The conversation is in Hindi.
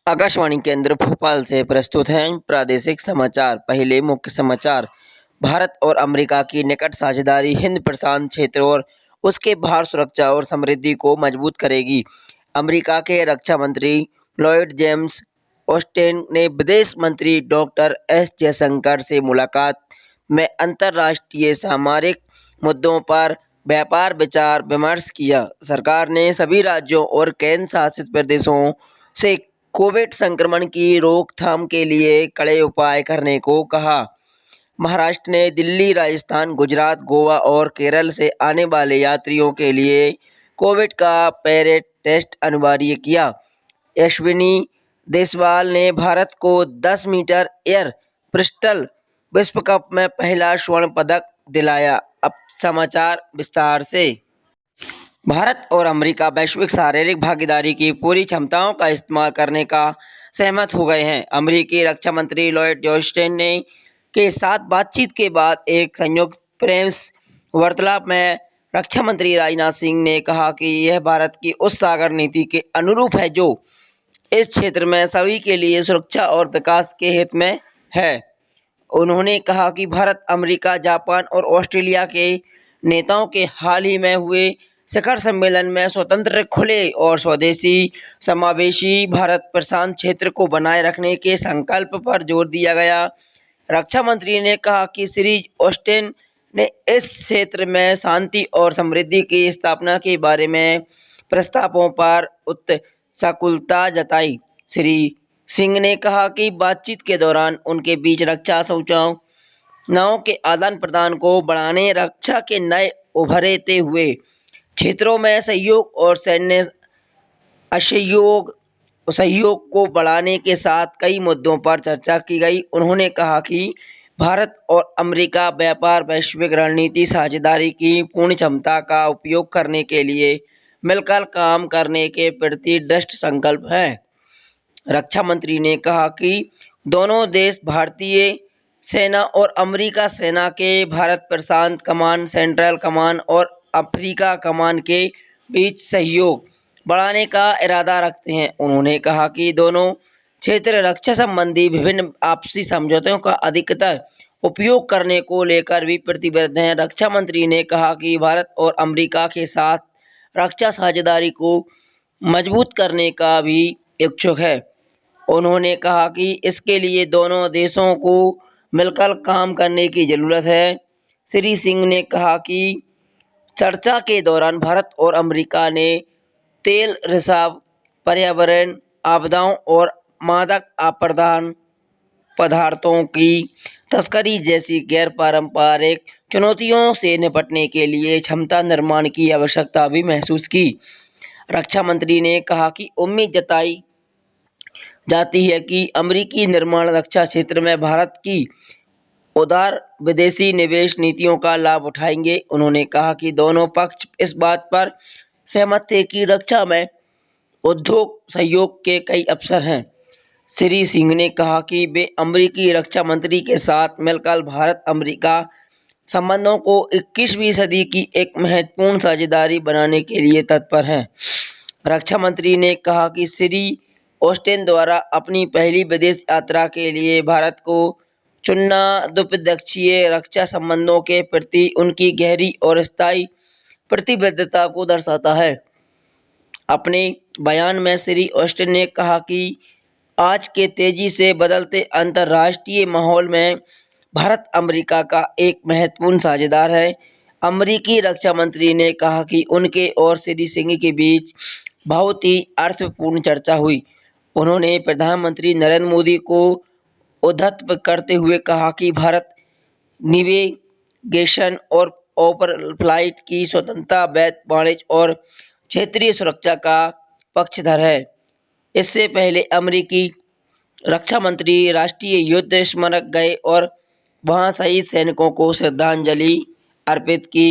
आकाशवाणी केंद्र भोपाल से प्रस्तुत हैं प्रादेशिक समाचार। पहले मुख्य समाचार। भारत और अमेरिका की निकट साझेदारी हिंद प्रशांत क्षेत्र और उसके बाहर सुरक्षा और समृद्धि को मजबूत करेगी। अमेरिका के रक्षा मंत्री लॉयड जेम्स ऑस्टिन ने विदेश मंत्री डॉक्टर एस जयशंकर से मुलाकात में अंतर्राष्ट्रीय सामरिक मुद्दों पर व्यापार विचार विमर्श किया। सरकार ने सभी राज्यों और केंद्र शासित प्रदेशों से कोविड संक्रमण की रोकथाम के लिए कड़े उपाय करने को कहा। महाराष्ट्र ने दिल्ली, राजस्थान, गुजरात, गोवा और केरल से आने वाले यात्रियों के लिए कोविड का पैरेट टेस्ट अनिवार्य किया। अश्विनी देशवाल ने भारत को 10 मीटर एयर पिस्टल विश्व कप में पहला स्वर्ण पदक दिलाया। अब समाचार विस्तार से। भारत और अमेरिका वैश्विक शारीरिक भागीदारी की पूरी क्षमताओं का इस्तेमाल करने का सहमत हो गए हैं। अमेरिकी रक्षा मंत्री लॉयड ऑस्टिन ने के साथ बातचीत के बाद एक संयुक्त प्रेस वार्तालाप में रक्षा मंत्री राजनाथ सिंह ने कहा कि यह भारत की उस सागर नीति के अनुरूप है जो इस क्षेत्र में सभी के लिए सुरक्षा और विकास के हित में है। उन्होंने कहा कि भारत, अमेरिका, जापान और ऑस्ट्रेलिया के नेताओं के हाल ही में हुए शिखर सम्मेलन में स्वतंत्र, खुले और स्वदेशी समावेशी भारत प्रशांत क्षेत्र को बनाए रखने के संकल्प पर जोर दिया गया। रक्षा मंत्री ने कहा कि श्री ऑस्टिन ने इस क्षेत्र में शांति और समृद्धि की स्थापना के बारे में प्रस्तावों पर उत्सुकता जताई। श्री सिंह ने कहा कि बातचीत के दौरान उनके बीच रक्षा सूचनाओं के आदान प्रदान को बढ़ाने, रक्षा के नए उभरते हुए क्षेत्रों में सहयोग और सैन्य सहयोग को बढ़ाने के साथ कई मुद्दों पर चर्चा की गई। उन्होंने कहा कि भारत और अमेरिका व्यापार, वैश्विक रणनीति, साझेदारी की पूर्ण क्षमता का उपयोग करने के लिए मिलकर काम करने के प्रति दृढ़ संकल्प हैं। रक्षा मंत्री ने कहा कि दोनों देश भारतीय सेना और अमेरिका सेना के भारत प्रशांत कमान, सेंट्रल कमान और अफ्रीका कमान के बीच सहयोग बढ़ाने का इरादा रखते हैं। उन्होंने कहा कि दोनों क्षेत्र रक्षा संबंधी विभिन्न आपसी समझौतों का अधिकतर उपयोग करने को लेकर भी प्रतिबद्ध हैं। रक्षा मंत्री ने कहा कि भारत और अमेरिका के साथ रक्षा साझेदारी को मजबूत करने का भी इच्छुक है। उन्होंने कहा कि इसके लिए दोनों देशों को मिलकर काम करने की जरूरत है। श्री सिंह ने कहा कि चर्चा के दौरान भारत और अमेरिका ने तेल रिसाव, पर्यावरण आपदाओं और मादक अपराध पदार्थों की तस्करी जैसी गैर पारंपरिक चुनौतियों से निपटने के लिए क्षमता निर्माण की आवश्यकता भी महसूस की। रक्षा मंत्री ने कहा कि उम्मीद जताई जाती है कि अमेरिकी निर्माण रक्षा क्षेत्र में भारत की उदार विदेशी निवेश नीतियों का लाभ उठाएंगे। उन्होंने कहा कि दोनों पक्ष इस बात पर सहमत थे कि रक्षा में उद्योग सहयोग के कई अवसर हैं। श्री सिंह ने कहा कि वे अमेरिकी रक्षा मंत्री के साथ मिलकर भारत अमेरिका संबंधों को 21वीं सदी की एक महत्वपूर्ण साझेदारी बनाने के लिए तत्पर हैं। रक्षा मंत्री ने कहा कि श्री ऑस्टिन द्वारा अपनी पहली विदेश यात्रा के लिए भारत को चुनना द्विपक्षीय रक्षा संबंधों के प्रति उनकी गहरी और स्थायी प्रतिबद्धता को दर्शाता है। अपने बयान में श्री ऑस्टिन ने कहा कि आज के तेजी से बदलते अंतर्राष्ट्रीय माहौल में भारत अमेरिका का एक महत्वपूर्ण साझेदार है। अमेरिकी रक्षा मंत्री ने कहा कि उनके और श्री सिंह के बीच बहुत ही अर्थपूर्ण चर्चा हुई। उन्होंने प्रधानमंत्री नरेंद्र मोदी को उद्धृत करते हुए कहा कि भारत नेविगेशन और ओवर फ्लाइट की स्वतंत्रता, वैध वाणिज्य और क्षेत्रीय सुरक्षा का पक्षधर है। इससे पहले अमेरिकी रक्षा मंत्री राष्ट्रीय युद्ध स्मारक गए और वहां शहीद सैनिकों को श्रद्धांजलि अर्पित की।